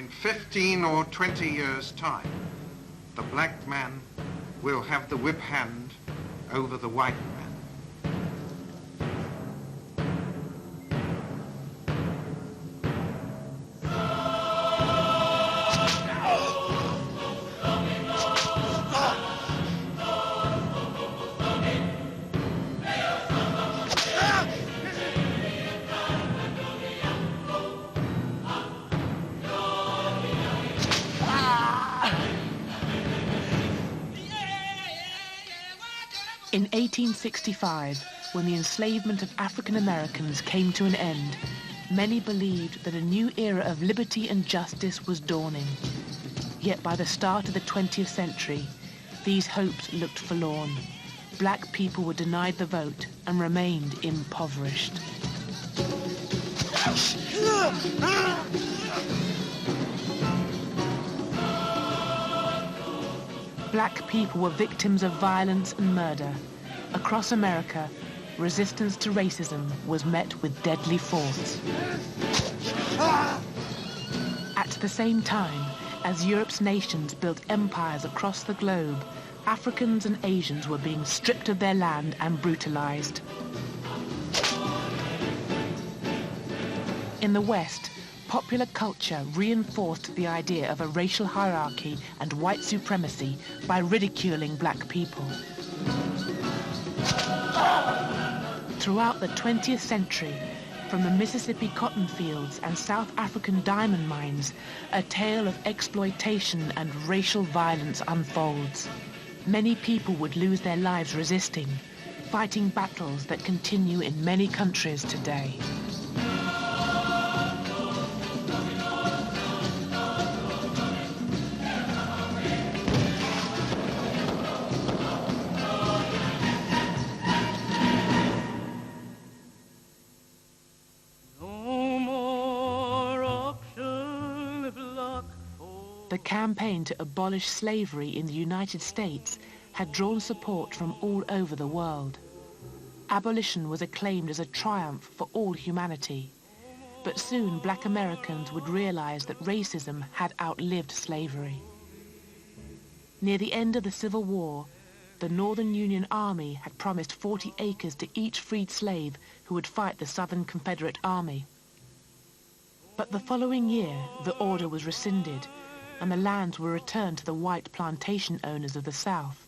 in 15 or 20 years' time, the black man will have the whip hand over the white man. In 1865, when the enslavement of African Americans came to an end, many believed that a new era of liberty and justice was dawning. Yet by the start of the 20th century, these hopes looked forlorn. Black people were denied the vote and remained impoverished. Black people were victims of violence and murder. Across America, resistance to racism was met with deadly force. At the same time, as Europe's nations built empires across the globe, Africans and Asians were being stripped of their land and brutalized. In the West, popular culture reinforced the idea of a racial hierarchy and white supremacy by ridiculing black people. Throughout the 20th century, from the Mississippi cotton fields and South African diamond mines, a tale of exploitation and racial violence unfolds. Many people would lose their lives resisting, fighting battles that continue in many countries today. The campaign to abolish slavery in the United States had drawn support from all over the world. Abolition was acclaimed as a triumph for all humanity. But soon black Americans would realize that racism had outlived slavery. Near the end of the Civil War, the Northern Union Army had promised 40 acres to each freed slave who would fight the Southern Confederate Army. But the following year, the order was rescinded, and the lands were returned to the white plantation owners of the South,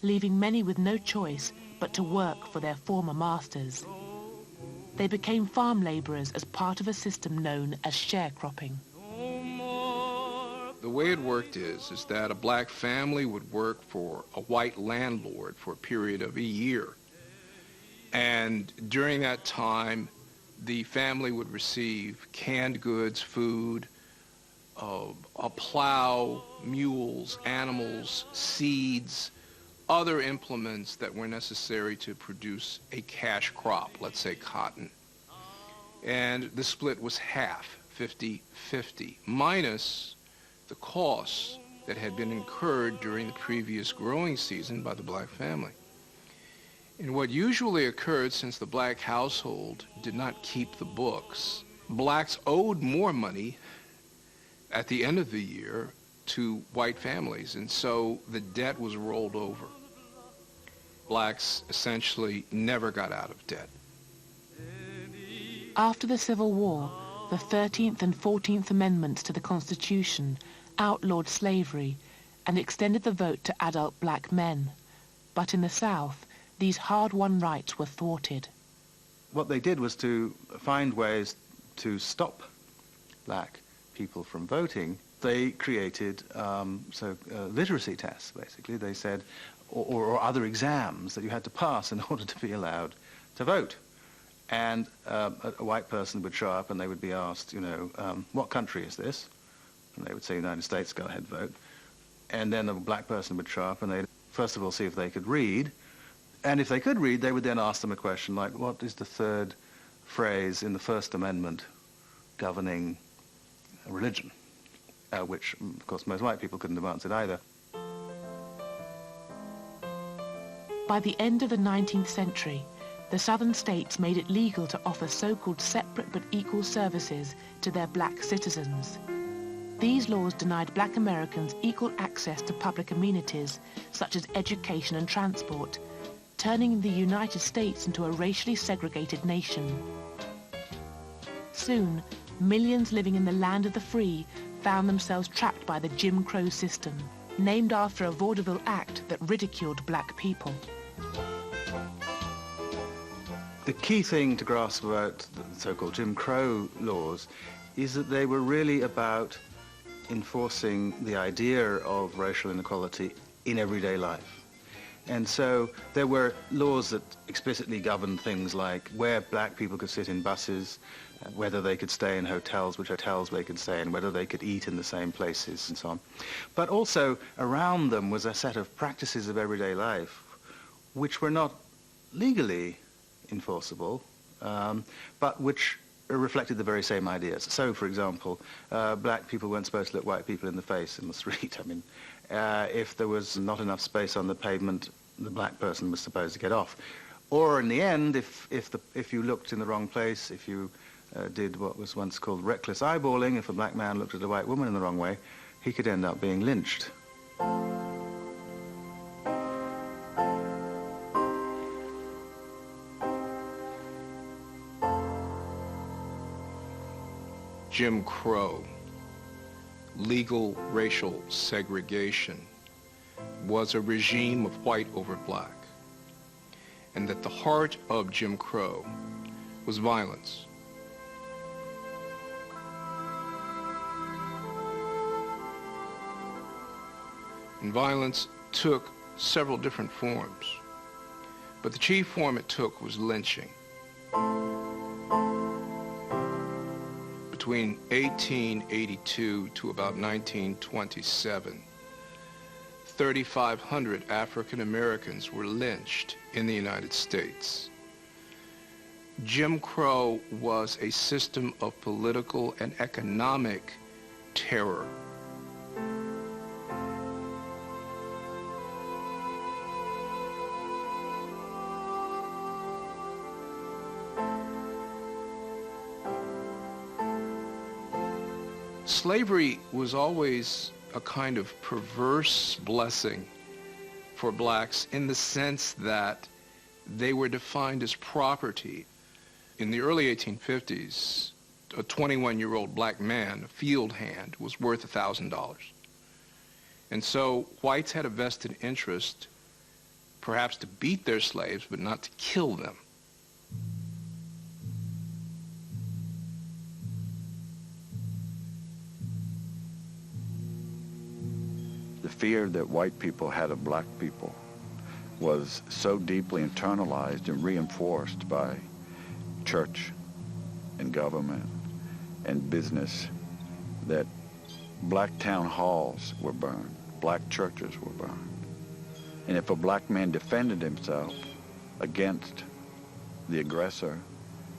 leaving many with no choice but to work for their former masters. They became farm laborers as part of a system known as sharecropping. The way it worked is that a black family would work for a white landlord for a period of a year. And during that time, the family would receive canned goods, food, a plow, mules, animals, seeds, other implements that were necessary to produce a cash crop, let's say cotton. And the split was half, 50-50, minus the costs that had been incurred during the previous growing season by the black family. And what usually occurred, since the black household did not keep the books, blacks owed more money at the end of the year to white families, and so the debt was rolled over. Blacks essentially never got out of debt. After the Civil War, the 13th and 14th Amendments to the Constitution outlawed slavery and extended the vote to adult black men. But in the South, these hard-won rights were thwarted. What they did was to find ways to stop black people from voting. They created literacy tests, basically. They said, or other exams that you had to pass in order to be allowed to vote. And a white person would show up and they would be asked, what country is this? And they would say, United States, go ahead, vote. And then a black person would show up and they'd first of all see if they could read. And if they could read, they would then ask them a question like, what is the third phrase in the First Amendment governing religion? Which, of course, most white people couldn't have answered either. By the end of the 19th century, the southern states made it legal to offer so-called separate but equal services to their black citizens. These laws denied black Americans equal access to public amenities, such as education and transport, turning the United States into a racially segregated nation. Soon, millions living in the land of the free found themselves trapped by the Jim Crow system, named after a vaudeville act that ridiculed black people. The key thing to grasp about the so-called Jim Crow laws is that they were really about enforcing the idea of racial inequality in everyday life. And so there were laws that explicitly governed things like where black people could sit in buses, whether they could stay in hotels, which hotels they could stay in, whether they could eat in the same places and so on. But also around them was a set of practices of everyday life which were not legally enforceable, but which reflected the very same ideas. So, for example, black people weren't supposed to look white people in the face in the street. I mean, if there was not enough space on the pavement, the black person was supposed to get off. Or in the end, if you looked in the wrong place, if you did what was once called reckless eyeballing, if a black man looked at a white woman in the wrong way, he could end up being lynched. Jim Crow, legal racial segregation, was a regime of white over black, and that the heart of Jim Crow was violence. And violence took several different forms, but the chief form it took was lynching. Between 1882 to about 1927, 3,500 African Americans were lynched in the United States. Jim Crow was a system of political and economic terror. Slavery was always a kind of perverse blessing for blacks in the sense that they were defined as property. In the early 1850s, a 21-year-old black man, a field hand, was worth $1,000. And so whites had a vested interest, perhaps to beat their slaves, but not to kill them. The fear that white people had of black people was so deeply internalized and reinforced by church and government and business that black town halls were burned, black churches were burned. And if a black man defended himself against the aggressor,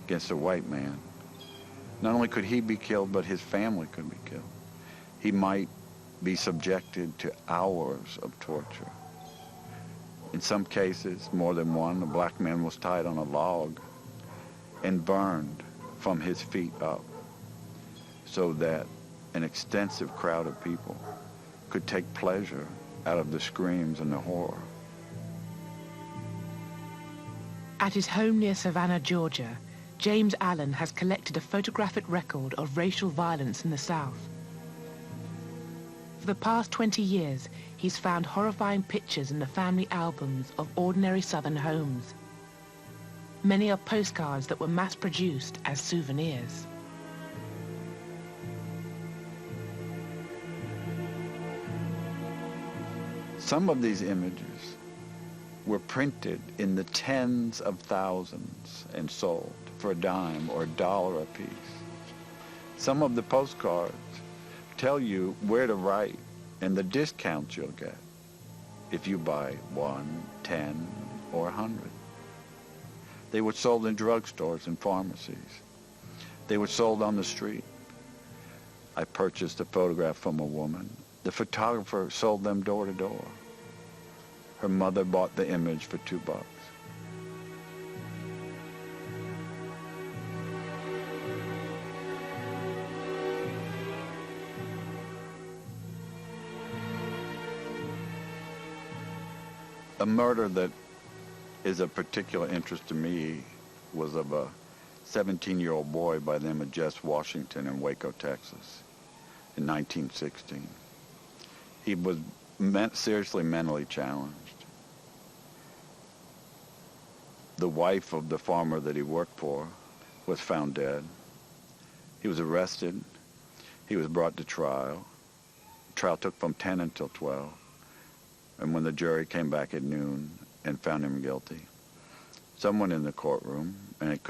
against a white man, not only could he be killed, but his family could be killed. He might be subjected to hours of torture. In some cases, more than one, a black man was tied on a log and burned from his feet up so that an extensive crowd of people could take pleasure out of the screams and the horror. At his home near Savannah, Georgia, James Allen has collected a photographic record of racial violence in the South. For the past 20 years, he's found horrifying pictures in the family albums of ordinary Southern homes. Many are postcards that were mass-produced as souvenirs. Some of these images were printed in the tens of thousands and sold for a dime or $1 a piece. Some of the postcards tell you where to write and the discounts you'll get if you buy 1, 10, or 100. They were sold in drugstores and pharmacies. They were sold on the street. I purchased a photograph from a woman. The photographer sold them door to door. Her mother bought the image for $2. A murder that is of particular interest to me was of a 17-year-old boy by the name of Jess Washington in Waco, Texas, in 1916. He was seriously mentally challenged. The wife of the farmer that he worked for was found dead. He was arrested. He was brought to trial. The trial took from 10 until 12. And when the jury came back at noon and found him guilty, someone in the courtroom, and it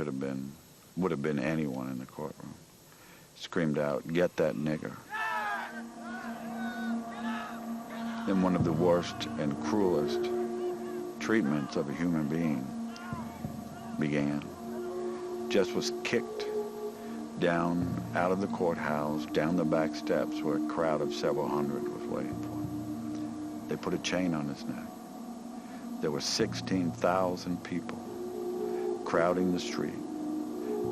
would have been anyone in the courtroom, screamed out, "Get that nigger." Then one of the worst and cruelest treatments of a human being began. Jess was kicked down out of the courthouse, down the back steps where a crowd of several hundred was waiting for him. They put a chain on his neck. There were 16,000 people crowding the street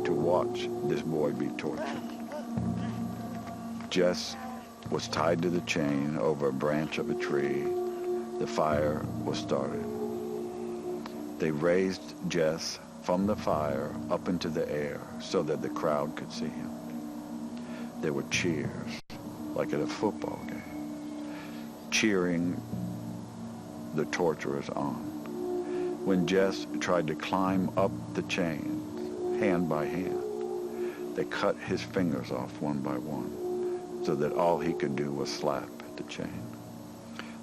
to watch this boy be tortured. Jess was tied to the chain over a branch of a tree. The fire was started. They raised Jess from the fire up into the air so that the crowd could see him. There were cheers, like at a football game, cheering the torturers on. When Jess tried to climb up the chains, hand by hand, they cut his fingers off one by one so that all he could do was slap at the chain.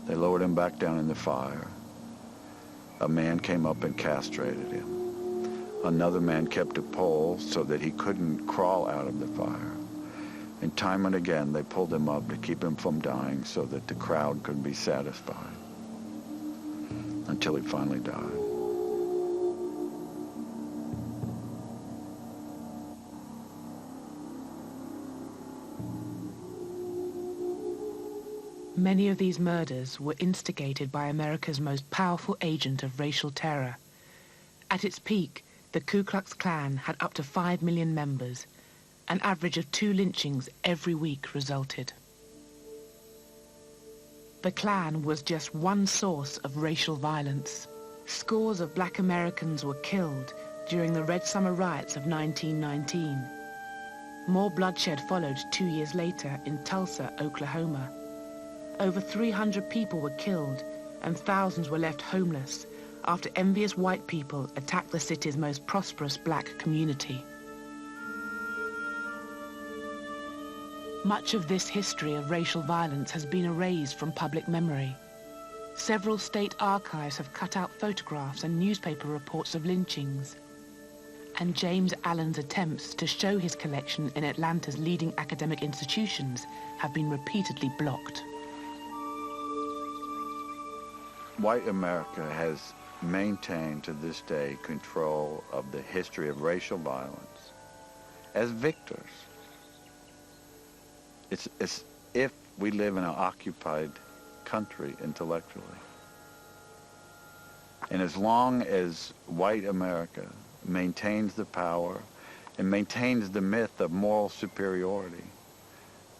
They lowered him back down in the fire. A man came up and castrated him. Another man kept a pole so that he couldn't crawl out of the fire. And time and again, they pulled him up to keep him from dying so that the crowd could be satisfied, until he finally died. Many of these murders were instigated by America's most powerful agent of racial terror. At its peak, the Ku Klux Klan had up to 5 million members. An average of 2 lynchings every week resulted. The Klan was just one source of racial violence. Scores of black Americans were killed during the Red Summer riots of 1919. More bloodshed followed 2 years later in Tulsa, Oklahoma. Over 300 people were killed and thousands were left homeless after envious white people attacked the city's most prosperous black community. Much of this history of racial violence has been erased from public memory. Several state archives have cut out photographs and newspaper reports of lynchings. And James Allen's attempts to show his collection in Atlanta's leading academic institutions have been repeatedly blocked. White America has maintained to this day control of the history of racial violence as victors. It's as if we live in an occupied country intellectually. And as long as white America maintains the power and maintains the myth of moral superiority,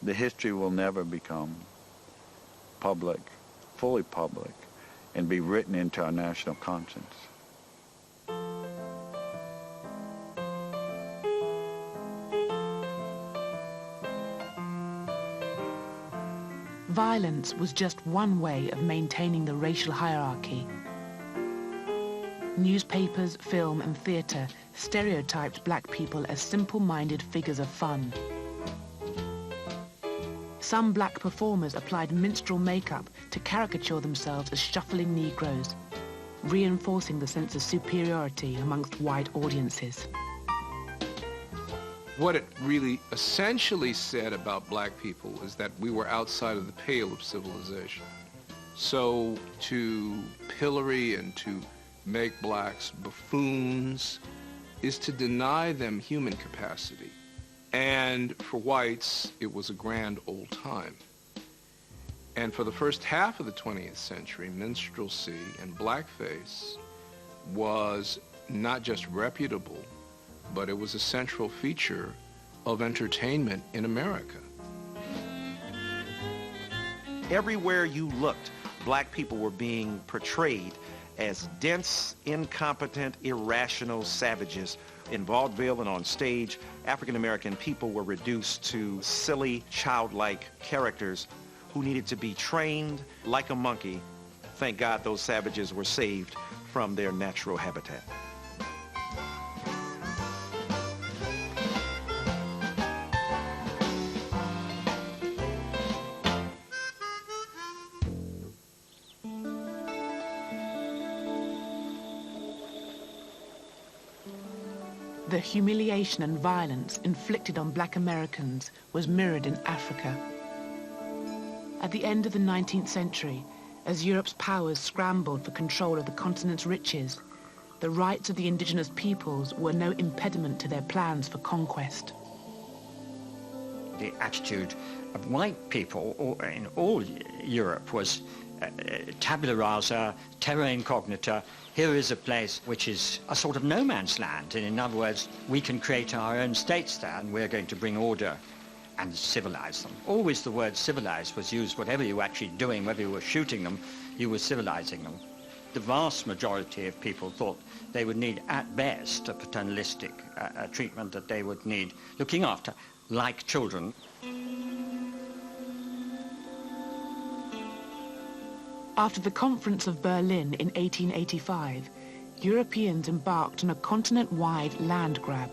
the history will never become public, fully public, and be written into our national conscience. Violence was just one way of maintaining the racial hierarchy. Newspapers, film and theatre stereotyped black people as simple-minded figures of fun. Some black performers applied minstrel makeup to caricature themselves as shuffling Negroes, reinforcing the sense of superiority amongst white audiences. What it really essentially said about black people is that we were outside of the pale of civilization. So to pillory and to make blacks buffoons is to deny them human capacity. And for whites, it was a grand old time. And for the first half of the 20th century, minstrelsy and blackface was not just reputable, but it was a central feature of entertainment in America. Everywhere you looked, black people were being portrayed as dense, incompetent, irrational savages. In vaudeville and on stage, African-American people were reduced to silly, childlike characters who needed to be trained like a monkey. Thank God those savages were saved from their natural habitat. The humiliation and violence inflicted on black Americans was mirrored in Africa. At the end of the 19th century, as Europe's powers scrambled for control of the continent's riches, the rights of the indigenous peoples were no impediment to their plans for conquest. The attitude of white people in all Europe was tabula rasa, terra incognita. Here is a place which is a sort of no man's land, and in other words, we can create our own states there, and we're going to bring order and civilize them. Always the word civilized was used. Whatever you were actually doing, whether you were shooting them, you were civilizing them. The vast majority of people thought they would need, at best, a paternalistic treatment, that they would need looking after, like children. After the Conference of Berlin in 1885, Europeans embarked on a continent-wide land grab.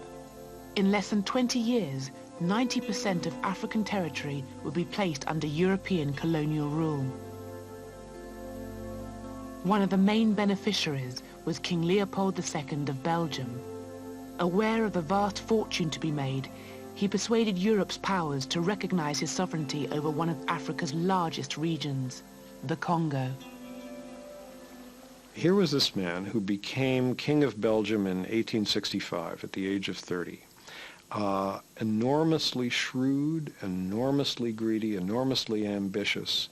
In less than 20 years, 90% of African territory would be placed under European colonial rule. One of the main beneficiaries was King Leopold II of Belgium. Aware of the vast fortune to be made, he persuaded Europe's powers to recognize his sovereignty over one of Africa's largest regions, the Congo. Here was this man who became King of Belgium in 1865 at the age of 30. Enormously shrewd, enormously greedy, enormously ambitious,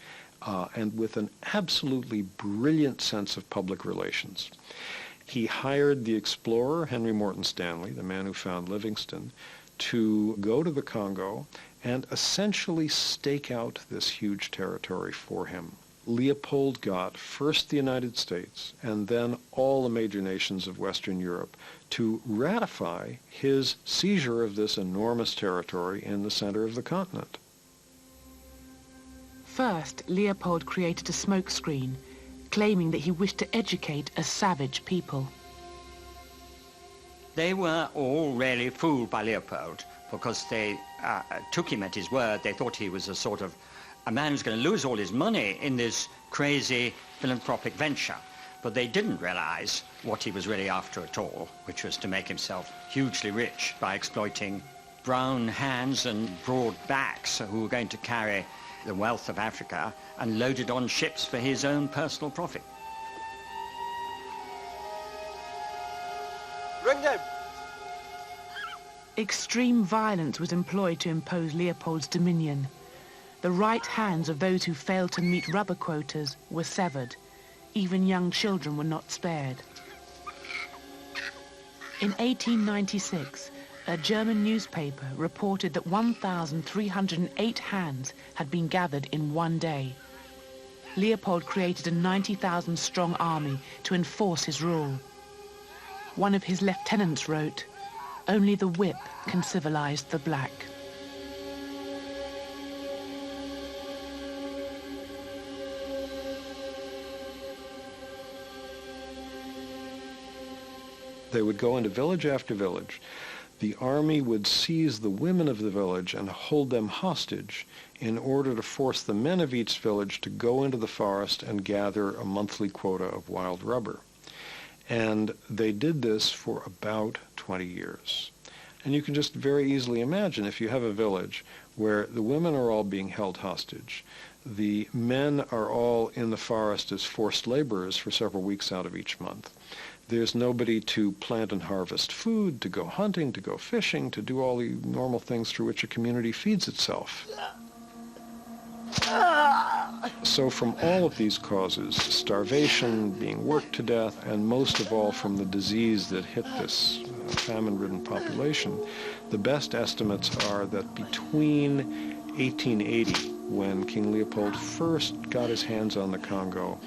and with an absolutely brilliant sense of public relations. He hired the explorer Henry Morton Stanley, the man who found Livingstone, to go to the Congo and essentially stake out this huge territory for him. Leopold got first the United States and then all the major nations of Western Europe to ratify his seizure of this enormous territory in the center of the continent. First, Leopold created a smokescreen, claiming that he wished to educate a savage people. They were all really fooled by Leopold because they took him at his word. They thought he was a man who's going to lose all his money in this crazy philanthropic venture. But they didn't realize what he was really after at all, which was to make himself hugely rich by exploiting brown hands and broad backs who were going to carry the wealth of Africa and load it on ships for his own personal profit. Bring them! Extreme violence was employed to impose Leopold's dominion. The right hands of those who failed to meet rubber quotas were severed. Even young children were not spared. In 1896, a German newspaper reported that 1,308 hands had been gathered in one day. Leopold created a 90,000-strong army to enforce his rule. One of his lieutenants wrote, "Only the whip can civilize the black." They would go into village after village. The army would seize the women of the village and hold them hostage in order to force the men of each village to go into the forest and gather a monthly quota of wild rubber. And they did this for about 20 years. And you can just very easily imagine if you have a village where the women are all being held hostage, the men are all in the forest as forced laborers for several weeks out of each month. There's nobody to plant and harvest food, to go hunting, to go fishing, to do all the normal things through which a community feeds itself. So from all of these causes, starvation, being worked to death, and most of all from the disease that hit this famine-ridden population, the best estimates are that between 1880, when King Leopold first got his hands on the Congo,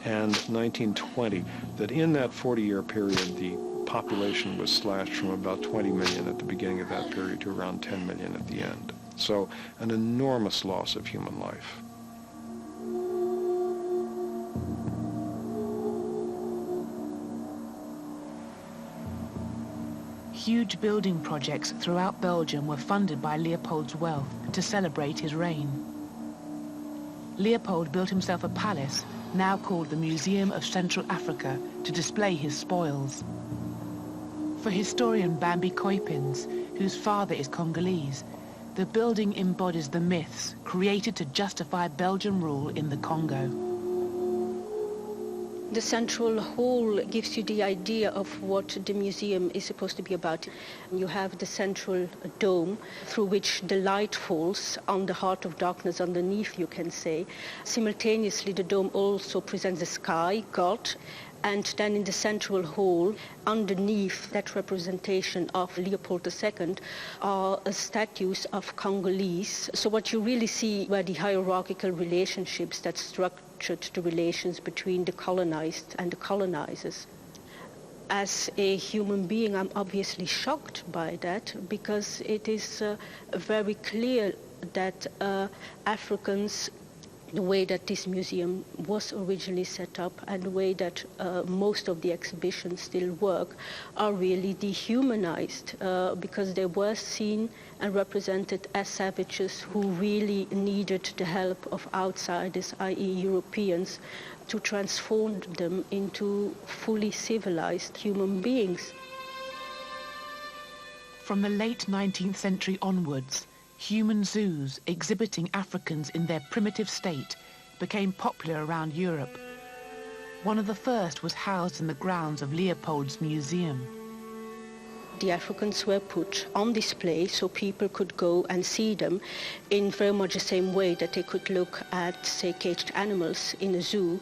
and 1920, that in that 40-year period, the population was slashed from about 20 million at the beginning of that period to around 10 million at the end. So an enormous loss of human life. Huge building projects throughout Belgium were funded by Leopold's wealth to celebrate his reign. Leopold built himself a palace, now called the Museum of Central Africa, to display his spoils. For historian Bambi Koipins, whose father is Congolese, the building embodies the myths created to justify Belgian rule in the Congo. The central hall gives you the idea of what the museum is supposed to be about. You have the central dome through which the light falls on the heart of darkness underneath, you can say. Simultaneously, the dome also presents the sky, God, and then in the central hall, underneath that representation of Leopold II, are statues of Congolese. So what you really see were the hierarchical relationships that structured the relations between the colonized and the colonizers. As a human being, I'm obviously shocked by that, because it is very clear that Africans, the way that this museum was originally set up and the way that most of the exhibitions still work, are really dehumanized because they were seen and represented as savages who really needed the help of outsiders, i.e. Europeans, to transform them into fully civilized human beings. From the late 19th century onwards, human zoos exhibiting Africans in their primitive state became popular around Europe. One of the first was housed in the grounds of Leopold's museum. The Africans were put on display so people could go and see them in very much the same way that they could look at, say, caged animals in a zoo,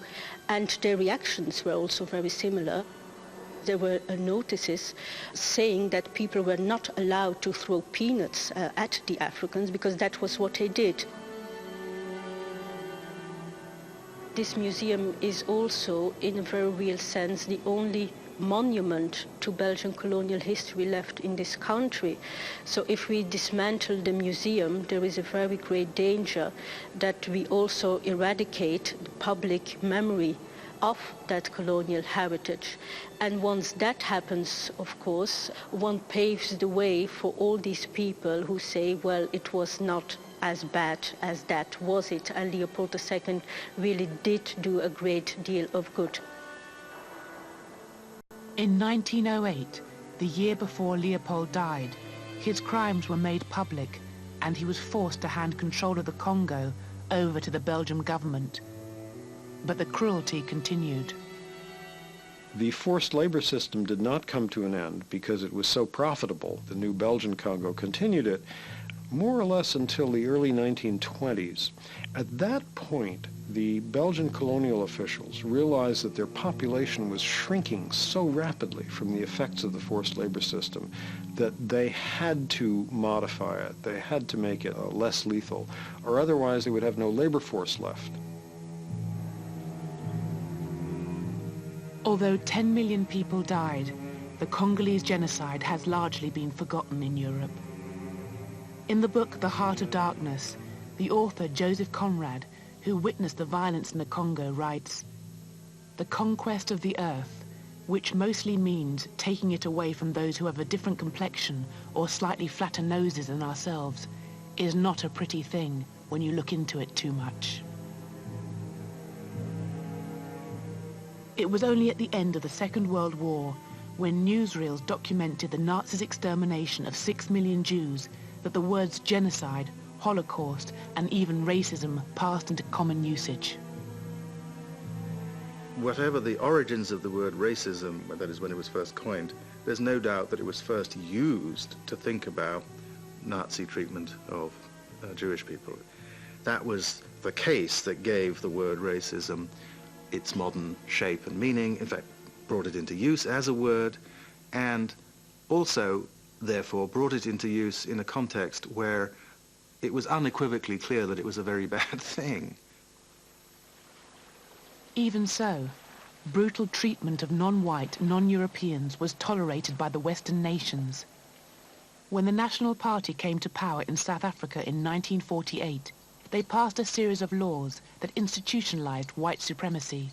and their reactions were also very similar. There were notices saying that people were not allowed to throw peanuts at the Africans because that was what they did. This museum is also, in a very real sense, the only monument to Belgian colonial history left in this country. So if we dismantle the museum, there is a very great danger that we also eradicate the public memory of that colonial heritage. And once that happens, of course, one paves the way for all these people who say, well, it was not as bad as that, was it? And Leopold II really did do a great deal of good. In 1908, the year before Leopold died, his crimes were made public and he was forced to hand control of the Congo over to the Belgian government. But the cruelty continued. The forced labor system did not come to an end because it was so profitable. The new Belgian Congo continued it more or less until the early 1920s. At that point, the Belgian colonial officials realized that their population was shrinking so rapidly from the effects of the forced labor system that they had to modify it. They had to make it less lethal, or otherwise they would have no labor force left. Although 10 million people died, the Congolese genocide has largely been forgotten in Europe. In the book The Heart of Darkness, the author Joseph Conrad, who witnessed the violence in the Congo, writes, "The conquest of the earth, which mostly means taking it away from those who have a different complexion or slightly flatter noses than ourselves, is not a pretty thing when you look into it too much." It was only at the end of the Second World War, when newsreels documented the Nazis' extermination of 6 million Jews, that the words genocide, Holocaust, and even racism passed into common usage. Whatever the origins of the word racism, that is when it was first coined, there's no doubt that it was first used to think about Nazi treatment of Jewish people. That was the case that gave the word racism its modern shape and meaning, in fact, brought it into use as a word, and also, therefore, brought it into use in a context where it was unequivocally clear that it was a very bad thing. Even so, brutal treatment of non-white, non-Europeans was tolerated by the Western nations. When the National Party came to power in South Africa in 1948, they passed a series of laws that institutionalized white supremacy.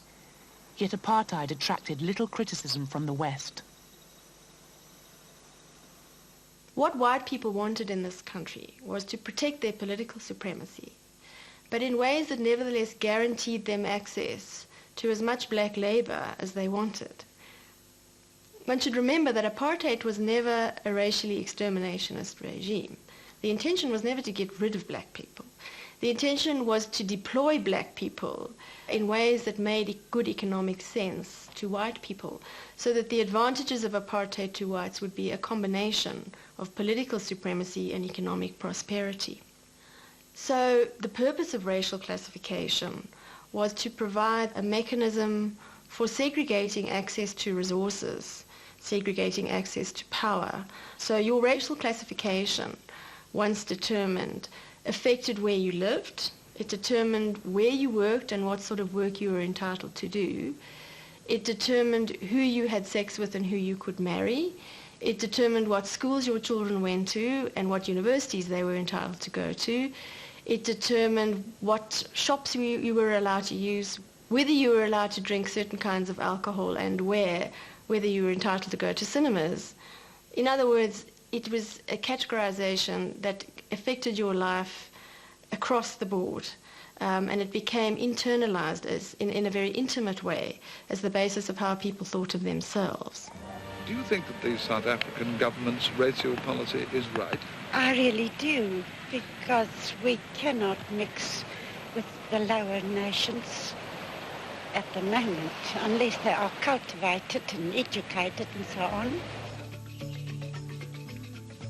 Yet apartheid attracted little criticism from the West. What white people wanted in this country was to protect their political supremacy, but in ways that nevertheless guaranteed them access to as much black labor as they wanted. One should remember that apartheid was never a racially exterminationist regime. The intention was never to get rid of black people. The intention was to deploy black people in ways that made good economic sense to white people, so that the advantages of apartheid to whites would be a combination of political supremacy and economic prosperity. So the purpose of racial classification was to provide a mechanism for segregating access to resources, segregating access to power. So your racial classification, once determined, affected where you lived. It determined where you worked and what sort of work you were entitled to do. It determined who you had sex with and who you could marry. It determined what schools your children went to and what universities they were entitled to go to. It determined what shops you were allowed to use, whether you were allowed to drink certain kinds of alcohol and whether you were entitled to go to cinemas. In other words, it was a categorization that affected your life across the board, and it became internalized as, in a very intimate way, as the basis of how people thought of themselves. Do you think that the South African government's racial policy is right? I really do, because we cannot mix with the lower nations at the moment, unless they are cultivated and educated and so on.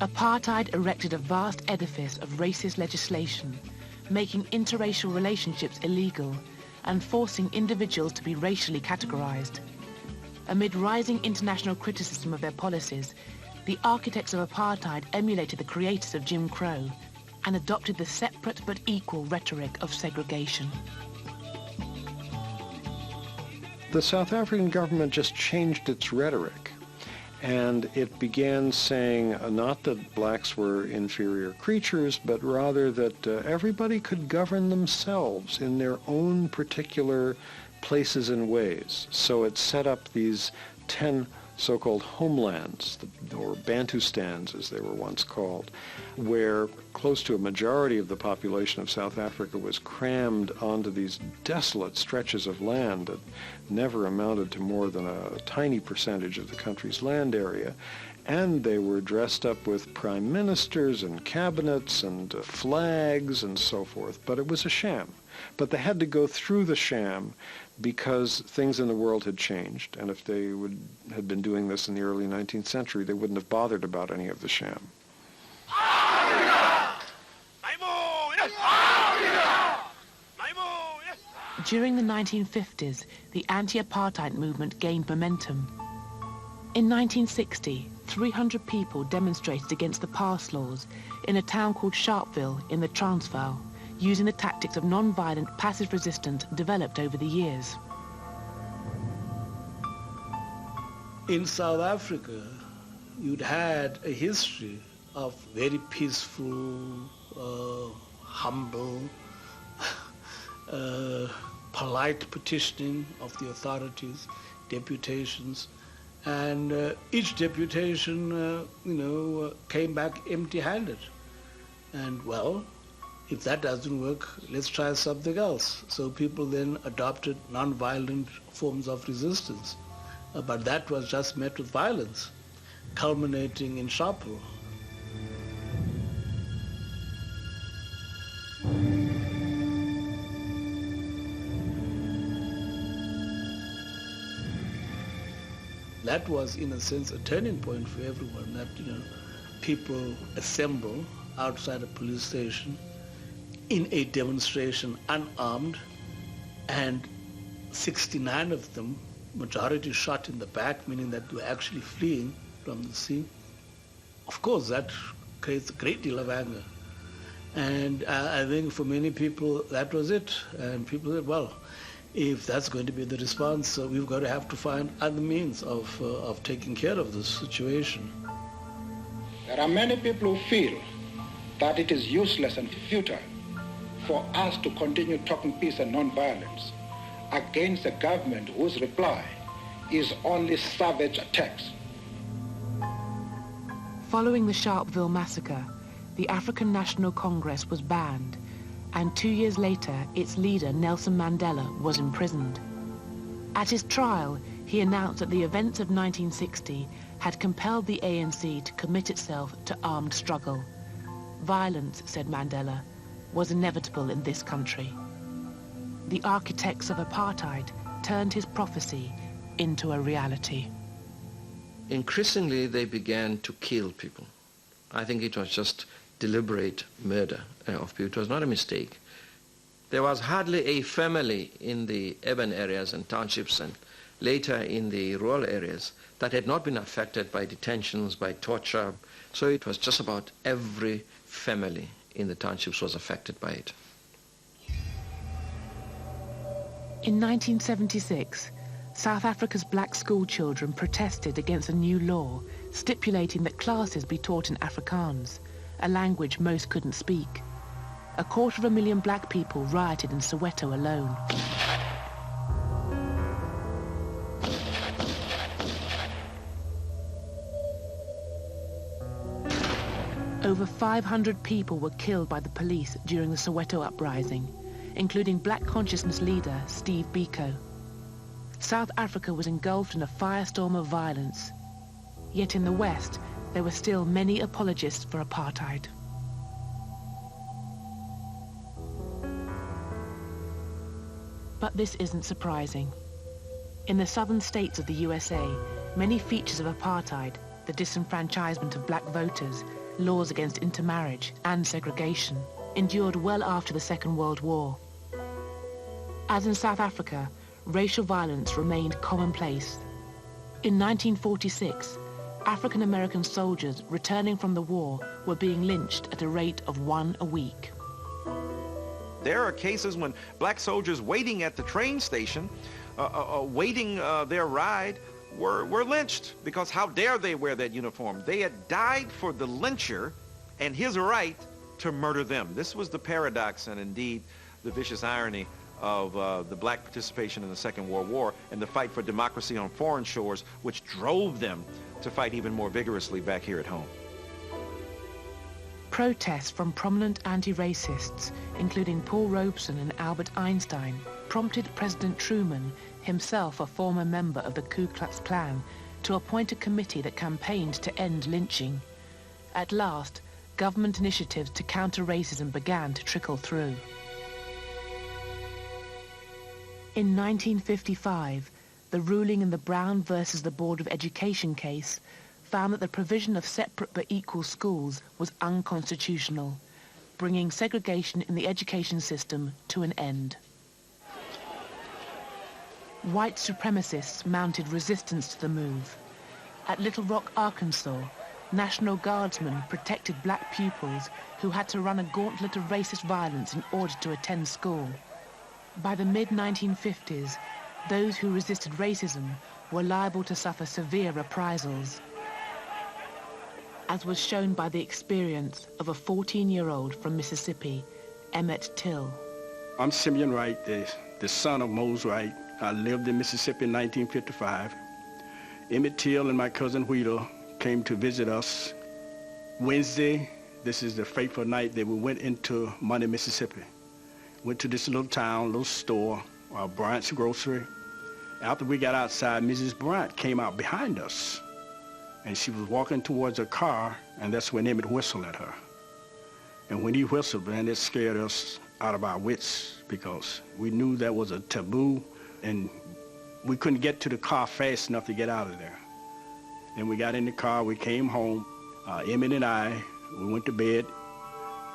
Apartheid erected a vast edifice of racist legislation, making interracial relationships illegal and forcing individuals to be racially categorized. Amid rising international criticism of their policies, the architects of apartheid emulated the creators of Jim Crow and adopted the separate but equal rhetoric of segregation. The South African government just changed its rhetoric. And it began saying not that blacks were inferior creatures, but rather that everybody could govern themselves in their own particular places and ways. So it set up these 10 so-called homelands, or Bantustans as they were once called, where close to a majority of the population of South Africa was crammed onto these desolate stretches of land that never amounted to more than a tiny percentage of the country's land area. And they were dressed up with prime ministers and cabinets and flags and so forth, but it was a sham. But they had to go through the sham because things in the world had changed, and if they had been doing this in the early 19th century, they wouldn't have bothered about any of the sham. During the 1950s, the anti-apartheid movement gained momentum. In 1960, 300 people demonstrated against the pass laws in a town called Sharpeville in the Transvaal, using the tactics of non-violent passive resistance developed over the years. In South Africa, you'd had a history of very peaceful, humble, polite petitioning of the authorities, deputations, and each deputation, came back empty-handed. And well, if that doesn't work, let's try something else. So people then adopted non-violent forms of resistance. But that was just met with violence, culminating in Sharpeville. That was, in a sense, a turning point for everyone, that, people assemble outside a police station in a demonstration unarmed, and 69 of them, majority shot in the back, meaning that they were actually fleeing from the scene. Of course, that creates a great deal of anger. And I think for many people, that was it. And people said, well, if that's going to be the response, we've got to have to find other means of taking care of this situation. There are many people who feel that it is useless and futile for us to continue talking peace and non-violence against a government whose reply is only savage attacks. Following the Sharpeville massacre, the African National Congress was banned, and 2 years later, its leader, Nelson Mandela, was imprisoned. At his trial, he announced that the events of 1960 had compelled the ANC to commit itself to armed struggle. Violence, said Mandela, was inevitable in this country. The architects of apartheid turned his prophecy into a reality. Increasingly, they began to kill people. I think it was just deliberate murder of people. It was not a mistake. There was hardly a family in the urban areas and townships and later in the rural areas that had not been affected by detentions, by torture. So it was just about every family in the townships was affected by it. In 1976, South Africa's black school children protested against a new law stipulating that classes be taught in Afrikaans, a language most couldn't speak. 250,000 black people rioted in Soweto alone. Over 500 people were killed by the police during the Soweto uprising, including black consciousness leader Steve Biko. South Africa was engulfed in a firestorm of violence. Yet in the West, there were still many apologists for apartheid. But this isn't surprising. In the southern states of the USA, many features of apartheid, the disenfranchisement of black voters, laws against intermarriage and segregation, endured well after the Second World War. As in South Africa, racial violence remained commonplace. In 1946, African-American soldiers returning from the war were being lynched at a rate of 1 a week. There are cases when black soldiers waiting at the train station, waiting their ride, were lynched because how dare they wear that uniform? They had died for the lyncher and his right to murder them. This was the paradox and indeed the vicious irony of the black participation in the Second World War and the fight for democracy on foreign shores, which drove them to fight even more vigorously back here at home. Protests from prominent anti-racists, including Paul Robeson and Albert Einstein, prompted President Truman, himself a former member of the Ku Klux Klan, to appoint a committee that campaigned to end lynching. At last, government initiatives to counter racism began to trickle through. In 1955, the ruling in the Brown versus the Board of Education case found that the provision of separate but equal schools was unconstitutional, bringing segregation in the education system to an end. White supremacists mounted resistance to the move. At Little Rock, Arkansas, National Guardsmen protected black pupils who had to run a gauntlet of racist violence in order to attend school. By the mid-1950s, those who resisted racism were liable to suffer severe reprisals, as was shown by the experience of a 14-year-old from Mississippi, Emmett Till. I'm Simeon Wright, the son of Mose Wright. I lived in Mississippi in 1955. Emmett Till and my cousin Wheeler came to visit us Wednesday. This is the fateful night that we went into Money, Mississippi. Went to this little town, little store, Bryant's Grocery. After we got outside, Mrs. Bryant came out behind us. And she was walking towards her car, and that's when Emmett whistled at her. And when he whistled, man, it scared us out of our wits because we knew that was a taboo, and we couldn't get to the car fast enough to get out of there. Then we got in the car, we came home. Emmett and I, we went to bed,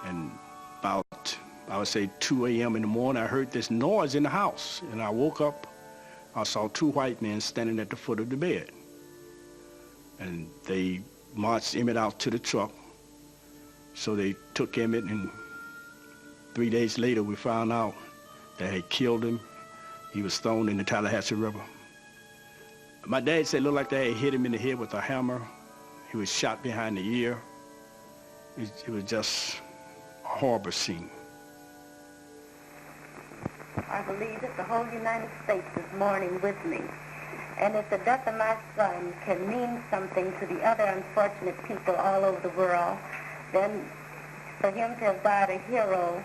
and about, I would say 2 a.m. in the morning, I heard this noise in the house, and I woke up. I saw 2 white men standing at the foot of the bed. And they marched Emmett out to the truck. So they took Emmett, and 3 days later we found out they had killed him. He was thrown in the Tallahassee River. My dad said it looked like they had hit him in the head with a hammer. He was shot behind the ear. It was just a horrible scene. I believe that the whole United States is mourning with me. And if the death of my son can mean something to the other unfortunate people all over the world, then for him to have died a hero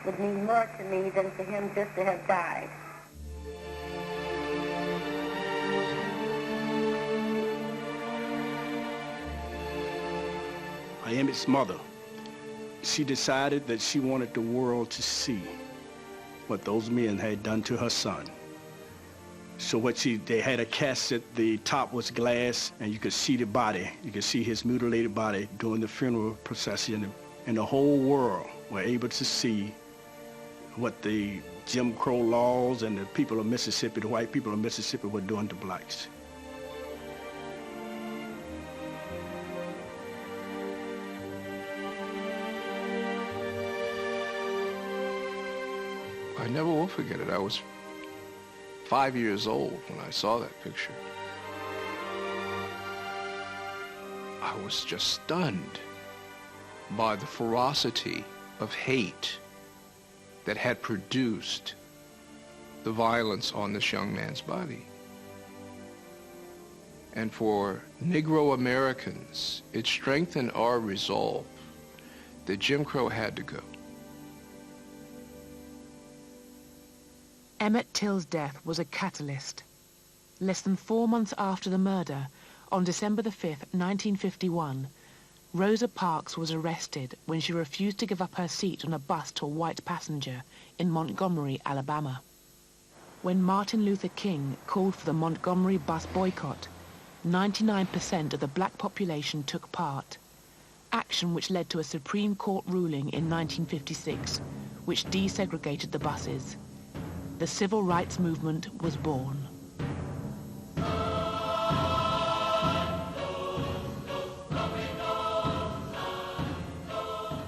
would mean more to me than for him just to have died. Emmett's mother, she decided that she wanted the world to see what those men had done to her son. So they had a casket, the top was glass, and you could see the body. You could see his mutilated body during the funeral procession, and the whole world were able to see what the Jim Crow laws and the people of Mississippi, the white people of Mississippi, were doing to blacks. I never will forget it. I was 5 years old when I saw that picture. I was just stunned by the ferocity of hate that had produced the violence on this young man's body. And for Negro Americans, it strengthened our resolve that Jim Crow had to go. Emmett Till's death was a catalyst. Less than 4 months after the murder, on December the 5th, 1951, Rosa Parks was arrested when she refused to give up her seat on a bus to a white passenger in Montgomery, Alabama. When Martin Luther King called for the Montgomery bus boycott, 99% of the black population took part, action which led to a Supreme Court ruling in 1956, which desegregated the buses. The civil rights movement was born.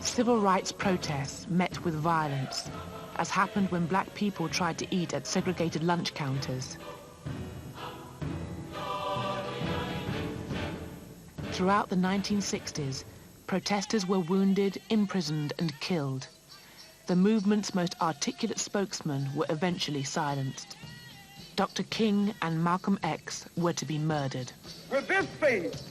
Civil rights protests met with violence, as happened when black people tried to eat at segregated lunch counters. Throughout the 1960s, protesters were wounded, imprisoned, and killed. The movement's most articulate spokesmen were eventually silenced. Dr. King and Malcolm X were to be murdered. With this faith,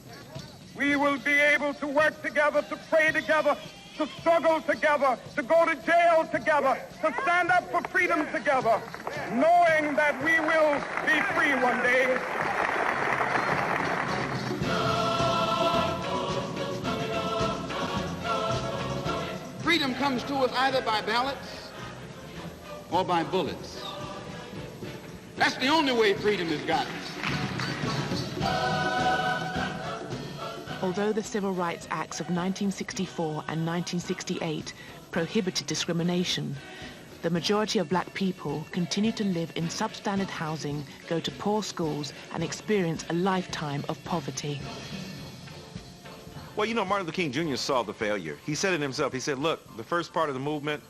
we will be able to work together, to pray together, to struggle together, to go to jail together, to stand up for freedom together, knowing that we will be free one day. Freedom comes to us either by ballots or by bullets. That's the only way freedom is gotten. Although the Civil Rights Acts of 1964 and 1968 prohibited discrimination, the majority of black people continue to live in substandard housing, go to poor schools, and experience a lifetime of poverty. Well, you know, Martin Luther King Jr. saw the failure. He said it himself. He said, look, the first part of the movement,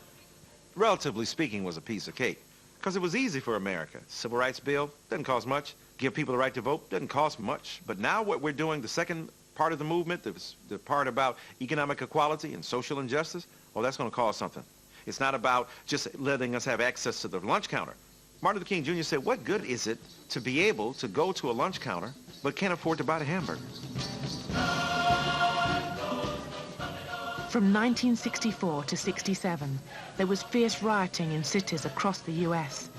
relatively speaking, was a piece of cake because it was easy for America. Civil rights bill doesn't cost much. Give people the right to vote doesn't cost much. But now what we're doing, the second part of the movement, the part about economic equality and social injustice, well, that's going to cost something. It's not about just letting us have access to the lunch counter. Martin Luther King Jr. said, what good is it to be able to go to a lunch counter but can't afford to buy a hamburger? From 1964 to 67, there was fierce rioting in cities across the U.S.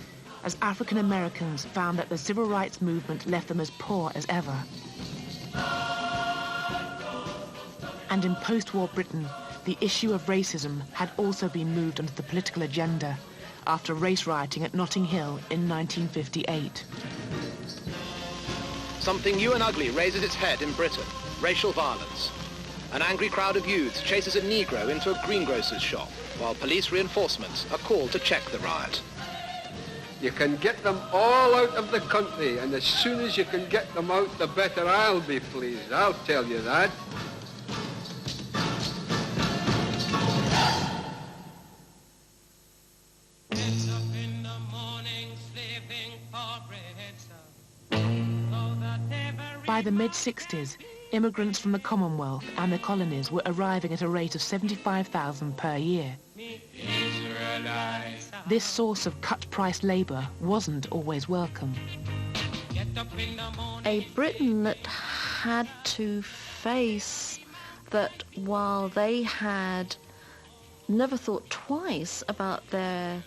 as African Americans found that the civil rights movement left them as poor as ever. And in post-war Britain, the issue of racism had also been moved onto the political agenda after race rioting at Notting Hill in 1958. Something new and ugly raises its head in Britain: racial violence. An angry crowd of youths chases a Negro into a greengrocer's shop, while police reinforcements are called to check the riot. You can get them all out of the country, and as soon as you can get them out, the better I'll be pleased, I'll tell you that. Gets up in the morning, sleeping By the mid-60s, immigrants from the Commonwealth and the colonies were arriving at a rate of 75,000 per year. This source of cut-price labour wasn't always welcome. A Britain that had to face that while they had never thought twice about their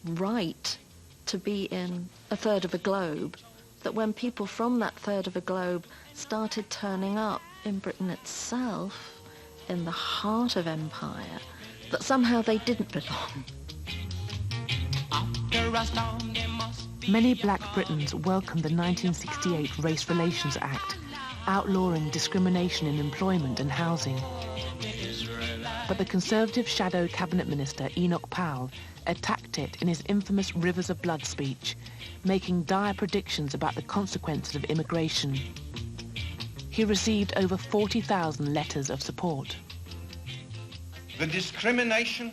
right to be in a third of a globe, that when people from that third of a globe started turning up in Britain itself, in the heart of empire, that somehow they didn't belong. Many black Britons welcomed the 1968 Race Relations Act, outlawing discrimination in employment and housing. But the Conservative shadow cabinet minister Enoch Powell attacked it in his infamous Rivers of Blood speech, making dire predictions about the consequences of immigration. He received over 40,000 letters of support. The discrimination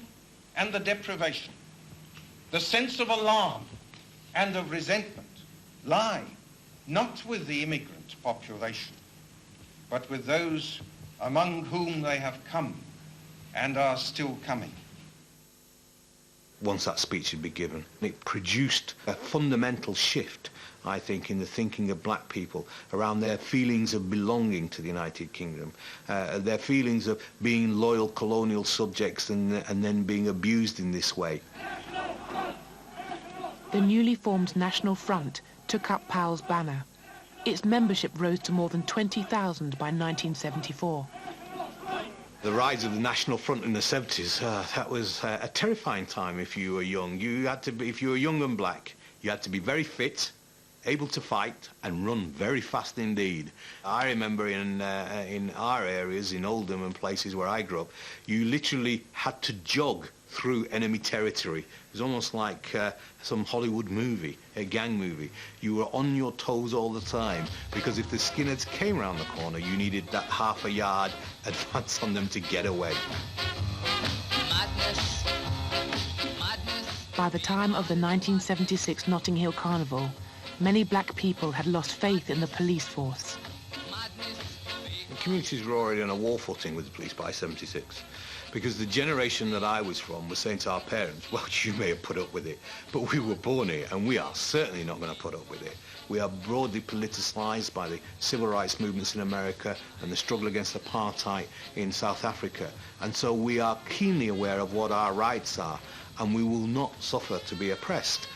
and the deprivation, the sense of alarm and of resentment lie not with the immigrant population, but with those among whom they have come and are still coming. Once that speech had been given, it produced a fundamental shift, I think, in the thinking of black people around their feelings of belonging to the United Kingdom, their feelings of being loyal colonial subjects and then being abused in this way. The newly formed National Front took up Powell's banner. Its membership rose to more than 20,000 by 1974. The rise of the National Front in the 70s, that was a terrifying time if you were young. You had to be, if you were young and black, you had to be very fit, able to fight, and run very fast indeed. I remember in our areas, in Oldham and places where I grew up, you literally had to jog through enemy territory. It was almost like some Hollywood movie, a gang movie. You were on your toes all the time, because if the skinheads came around the corner, you needed that half a yard advance on them to get away. Madness. By the time of the 1976 Notting Hill Carnival, many black people had lost faith in the police force. The communities were already on a war footing with the police by 76. Because the generation that I was from was saying to our parents, well, you may have put up with it, but we were born here, and we are certainly not going to put up with it. We are broadly politicized by the civil rights movements in America and the struggle against apartheid in South Africa. And so we are keenly aware of what our rights are, and we will not suffer to be oppressed.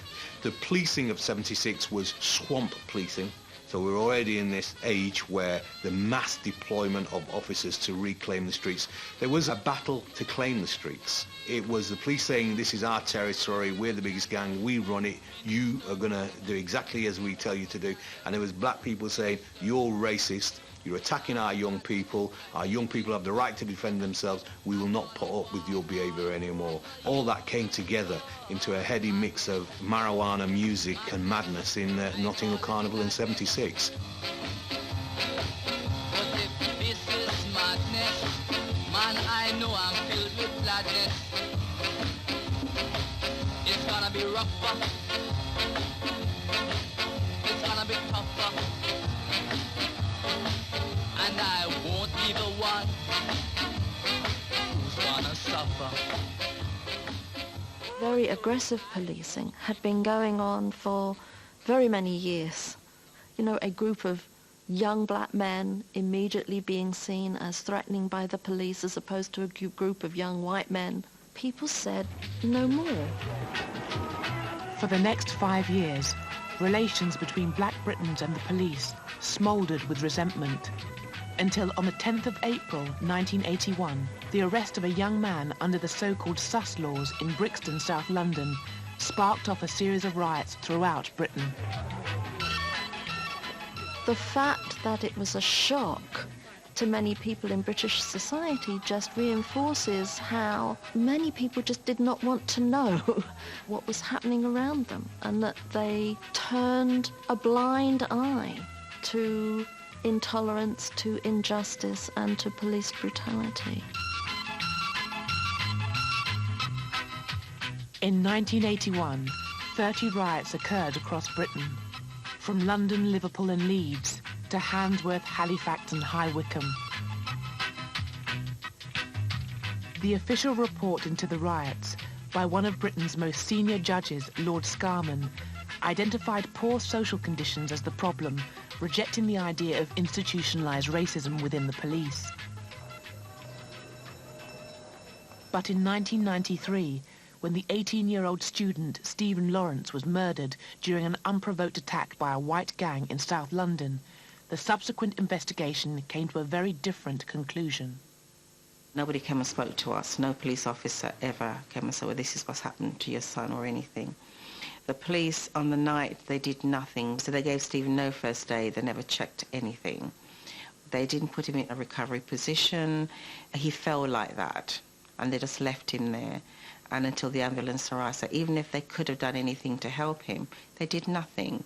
The policing of 76 was swamp policing. So we're already in this age where the mass deployment of officers to reclaim the streets. There was a battle to claim the streets. It was the police saying, this is our territory, we're the biggest gang, we run it, you are going to do exactly as we tell you to do. And there was black people saying, you're racist, you're attacking our young people have the right to defend themselves, we will not put up with your behaviour anymore. All that came together into a heady mix of marijuana, music and madness in Notting Hill Carnival in 76. This is madness, man, I know I'm filled with gladness. It's gonna be rougher, it's gonna be tougher, and I won't be the one who's gonna suffer. Very aggressive policing had been going on for very many years. You know, a group of young black men immediately being seen as threatening by the police as opposed to a group of young white men. People said no more. For the next 5 years, relations between black Britons and the police smouldered with resentment, until on the 10th of April 1981, the arrest of a young man under the so-called sus laws in Brixton, South London, sparked off a series of riots throughout Britain. The fact that it was a shock to many people in British society just reinforces how many people just did not want to know what was happening around them, and that they turned a blind eye to intolerance, to injustice, and to police brutality. In 1981, 30 riots occurred across Britain, from London, Liverpool and Leeds to to Handsworth, Halifax and High Wycombe. The official report into the riots by one of Britain's most senior judges, Lord Scarman, identified poor social conditions as the problem, rejecting the idea of institutionalised racism within the police. But in 1993, when the 18-year-old student Stephen Lawrence was murdered during an unprovoked attack by a white gang in South London, the subsequent investigation came to a very different conclusion. Nobody came and spoke to us. No police officer ever came and said, well, this is what's happened to your son or anything. The police on the night, they did nothing. So they gave Stephen no first aid. They never checked anything. They didn't put him in a recovery position. He fell like that, and they just left him there. And until the ambulance arrived. So even if they could have done anything to help him, they did nothing.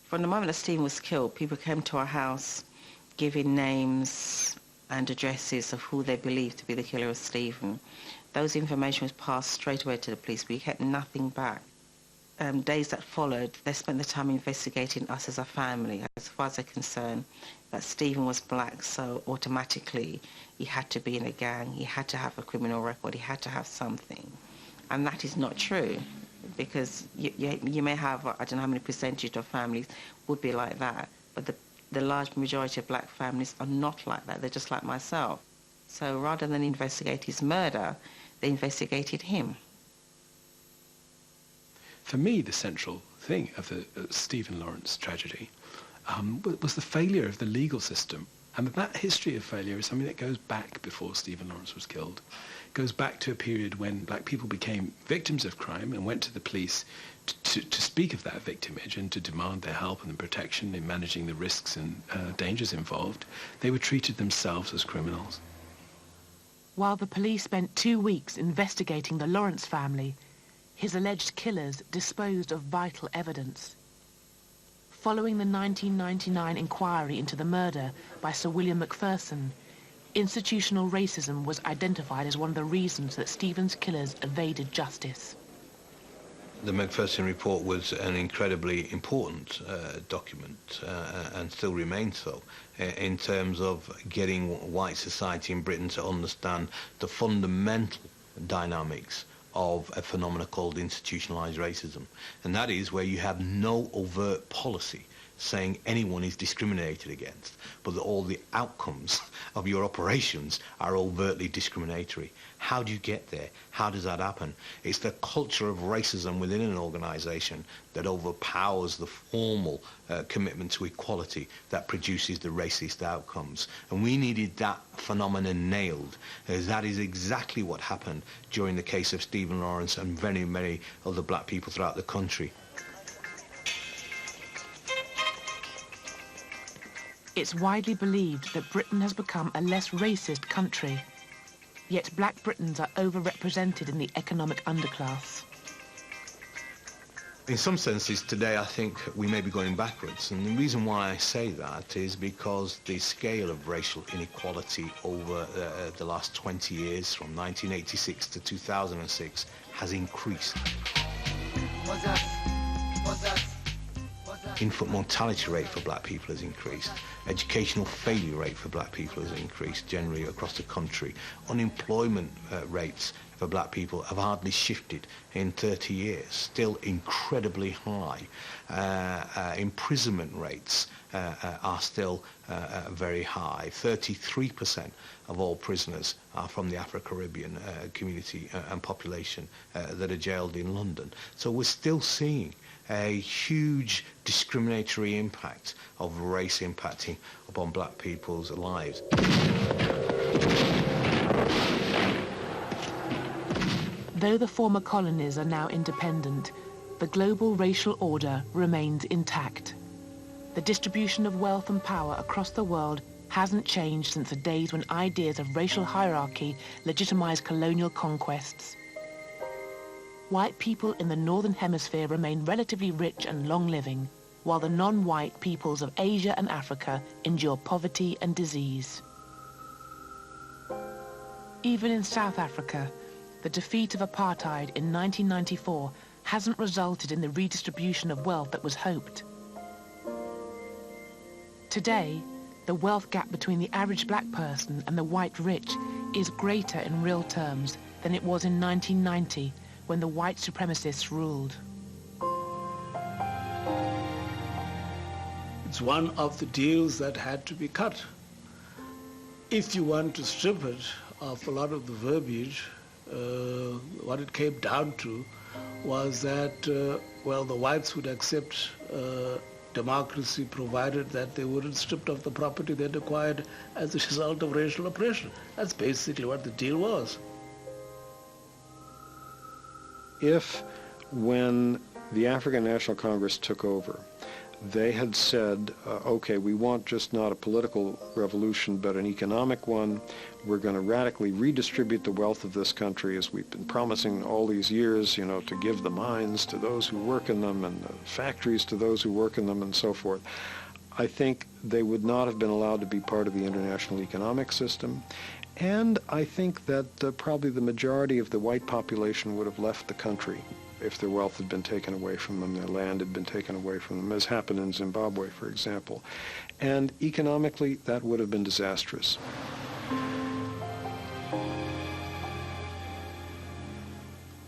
From the moment that Stephen was killed, people came to our house giving names and addresses of who they believed to be the killer of Stephen. Those information was passed straight away to the police. We kept nothing back. Days that followed, they spent the time investigating us as a family. As far as they're concerned, that Stephen was black, so automatically he had to be in a gang, he had to have a criminal record, he had to have something. And that is not true, because you may have, I don't know how many percentage of families would be like that, but the large majority of black families are not like that. They're just like myself. So rather than investigate his murder, they investigated him. For me, the central thing of the Stephen Lawrence tragedy was the failure of the legal system. And that history of failure is something that goes back before Stephen Lawrence was killed. It goes back to a period when black people became victims of crime and went to the police to speak of that victimage and to demand their help and protection in managing the risks and dangers involved. They were treated themselves as criminals. While the police spent 2 weeks investigating the Lawrence family, his alleged killers disposed of vital evidence. Following the 1999 inquiry into the murder by Sir William Macpherson, institutional racism was identified as one of the reasons that Stephen's killers evaded justice. The Macpherson report was an incredibly important document and still remains so in terms of getting white society in Britain to understand the fundamental dynamics of a phenomenon called institutionalized racism. And that is where you have no overt policy saying anyone is discriminated against, but that all the outcomes of your operations are overtly discriminatory. How do you get there? How does that happen? It's the culture of racism within an organization that overpowers the formal commitment to equality that produces the racist outcomes. And we needed that phenomenon nailed, as that is exactly what happened during the case of Stephen Lawrence and very many other black people throughout the country. It's widely believed that Britain has become a less racist country, yet black Britons are overrepresented in the economic underclass. In some senses today I think we may be going backwards, and the reason why I say that is because the scale of racial inequality over the last 20 years, from 1986 to 2006, has increased. Infant mortality rate for black people has increased. Educational failure rate for black people has increased generally across the country. Unemployment rates for black people have hardly shifted in 30 years, still incredibly high. Imprisonment rates are still very high. 33% of all prisoners are from the Afro-Caribbean community and population that are jailed in London. So we're still seeing a huge discriminatory impact of race impacting upon black people's lives. Though the former colonies are now independent, the global racial order remains intact. The distribution of wealth and power across the world hasn't changed since the days when ideas of racial hierarchy legitimized colonial conquests. White people in the Northern Hemisphere remain relatively rich and long-living, while the non-white peoples of Asia and Africa endure poverty and disease. Even in South Africa, the defeat of apartheid in 1994 hasn't resulted in the redistribution of wealth that was hoped. Today, the wealth gap between the average black person and the white rich is greater in real terms than it was in 1990 when the white supremacists ruled. It's one of the deals that had to be cut. If you want to strip it of a lot of the verbiage, what it came down to was that, well, the whites would accept democracy provided that they wouldn't stripped of the property they'd acquired as a result of racial oppression. That's basically what the deal was. If, when the African National Congress took over, they had said, okay, we want just not a political revolution, but an economic one. We're going to radically redistribute the wealth of this country, as we've been promising all these years, you know, to give the mines to those who work in them and the factories to those who work in them and so forth. I think they would not have been allowed to be part of the international economic system. And I think that probably the majority of the white population would have left the country if their wealth had been taken away from them, their land had been taken away from them, as happened in Zimbabwe, for example. And economically, that would have been disastrous.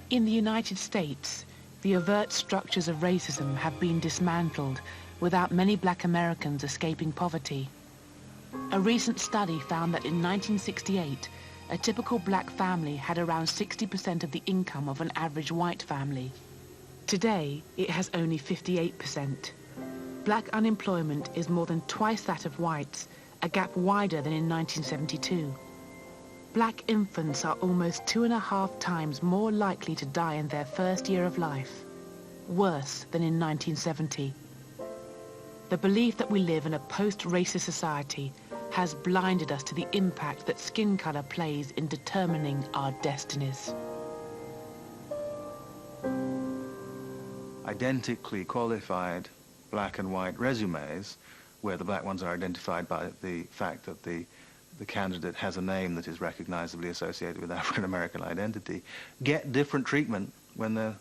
In the United States, the overt structures of racism have been dismantled without many black Americans escaping poverty. A recent study found that in 1968, a typical black family had around 60% of the income of an average white family. Today, it has only 58%. Black unemployment is more than twice that of whites, a gap wider than in 1972. Black infants are almost 2.5 times more likely to die in their first year of life, worse than in 1970. The belief that we live in a post-racist society has blinded us to the impact that skin color plays in determining our destinies. Identically qualified black and white resumes, where the black ones are identified by the fact that the candidate has a name that is recognizably associated with African American identity, get different treatment when they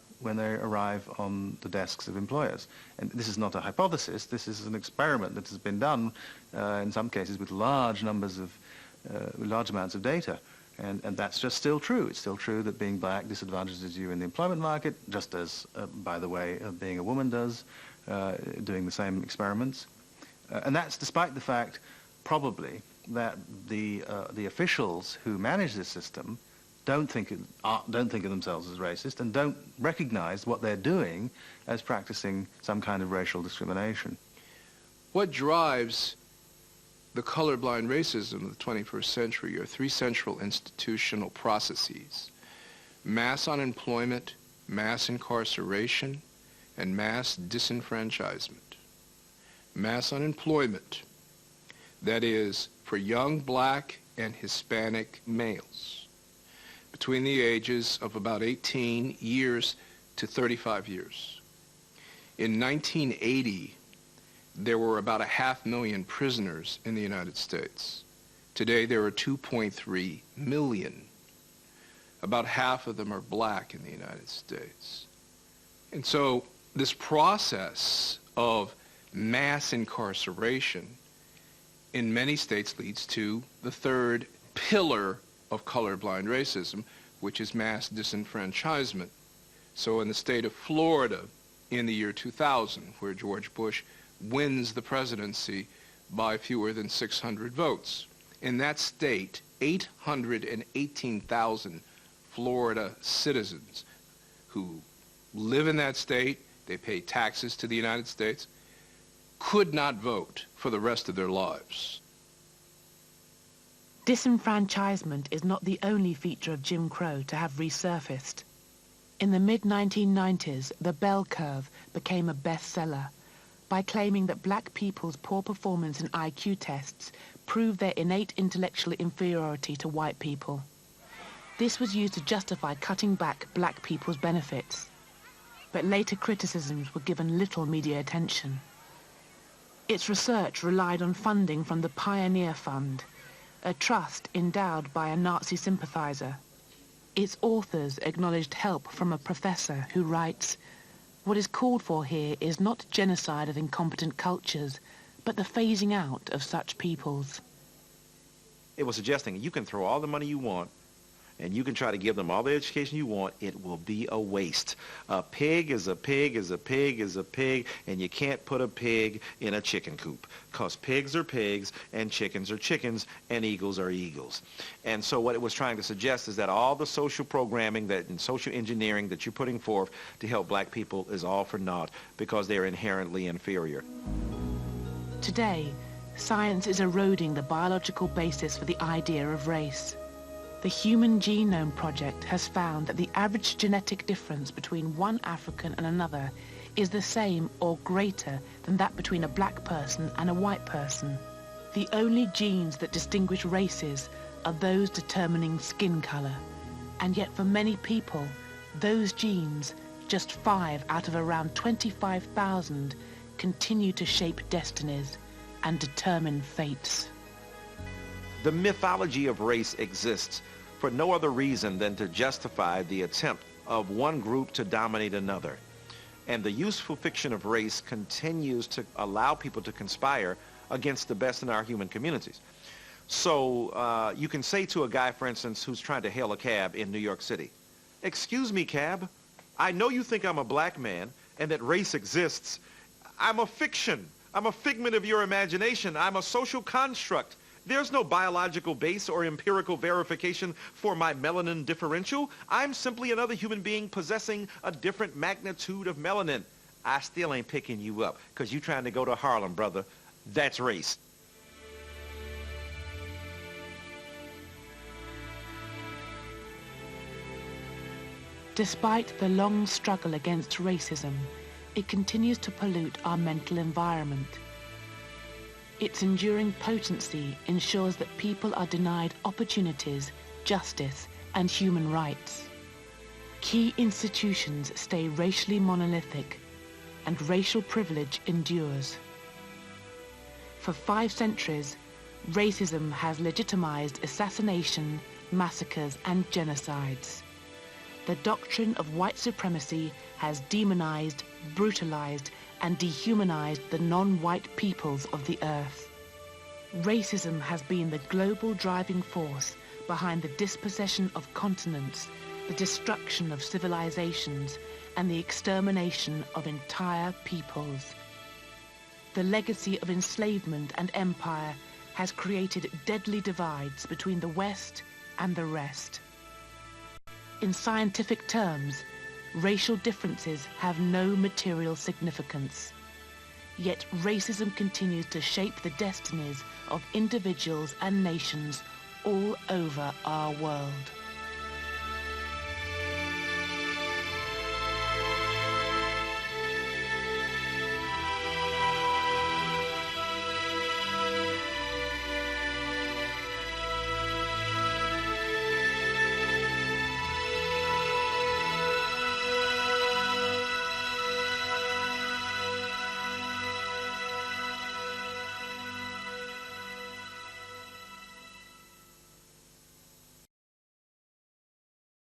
arrive on the desks of employers. And this is not a hypothesis, this is an experiment that has been done in some cases with large amounts of data. And that's just still true. It's still true that being black disadvantages you in the employment market, just as, by the way, being a woman does, doing the same experiments. And that's despite the fact, probably, that the officials who manage this system don't think of themselves as racist and don't recognize what they're doing as practicing some kind of racial discrimination. What drives the colorblind racism of the 21st century are three central institutional processes: mass unemployment, mass incarceration, and mass disenfranchisement. Mass unemployment, that is, for young black and Hispanic males between the ages of about 18 years to 35 years. In 1980, there were about 500,000 prisoners in the United States. Today, there are 2.3 million. About half of them are black in the United States. And so this process of mass incarceration in many states leads to the third pillar of colorblind racism, which is mass disenfranchisement. So in the state of Florida, in the year 2000, where George Bush wins the presidency by fewer than 600 votes, in that state, 818,000 Florida citizens who live in that state, they pay taxes to the United States, could not vote for the rest of their lives. Disenfranchisement is not the only feature of Jim Crow to have resurfaced. In the mid-1990s, The Bell Curve became a bestseller by claiming that black people's poor performance in IQ tests proved their innate intellectual inferiority to white people. This was used to justify cutting back black people's benefits, but later criticisms were given little media attention. Its research relied on funding from the Pioneer Fund, a trust endowed by a Nazi sympathizer. Its authors acknowledged help from a professor who writes, "What is called for here is not genocide of incompetent cultures, but the phasing out of such peoples. It was suggesting you can throw all the money you want and you can try to give them all the education you want, it will be a waste. A pig is a pig is a pig is a pig, and you can't put a pig in a chicken coop, because pigs are pigs, and chickens are chickens, and eagles are eagles. And so what it was trying to suggest is that all the social programming and social engineering that you're putting forth to help black people is all for naught, because they're inherently inferior. Today, science is eroding the biological basis for the idea of race. The Human Genome Project has found that the average genetic difference between one African and another is the same or greater than that between a black person and a white person. The only genes that distinguish races are those determining skin color, and yet for many people, those genes, just 5 out of around 25,000, continue to shape destinies and determine fates. The mythology of race exists for no other reason than to justify the attempt of one group to dominate another. And the useful fiction of race continues to allow people to conspire against the best in our human communities. So you can say to a guy, for instance, who's trying to hail a cab in New York City, "Excuse me, cab, I know you think I'm a black man and that race exists. I'm a fiction. I'm a figment of your imagination. I'm a social construct. There's no biological base or empirical verification for my melanin differential. I'm simply another human being possessing a different magnitude of melanin. I still ain't picking you up because you're trying to go to Harlem, brother. That's race." Despite the long struggle against racism, it continues to pollute our mental environment. Its enduring potency ensures that people are denied opportunities, justice, and human rights. Key institutions stay racially monolithic, and racial privilege endures. For 5 centuries, racism has legitimized assassination, massacres, and genocides. The doctrine of white supremacy has demonized, brutalized, and dehumanized the non-white peoples of the earth. Racism has been the global driving force behind the dispossession of continents, the destruction of civilizations, and the extermination of entire peoples. The legacy of enslavement and empire has created deadly divides between the West and the rest. In scientific terms, racial differences have no material significance. Yet racism continues to shape the destinies of individuals and nations all over our world.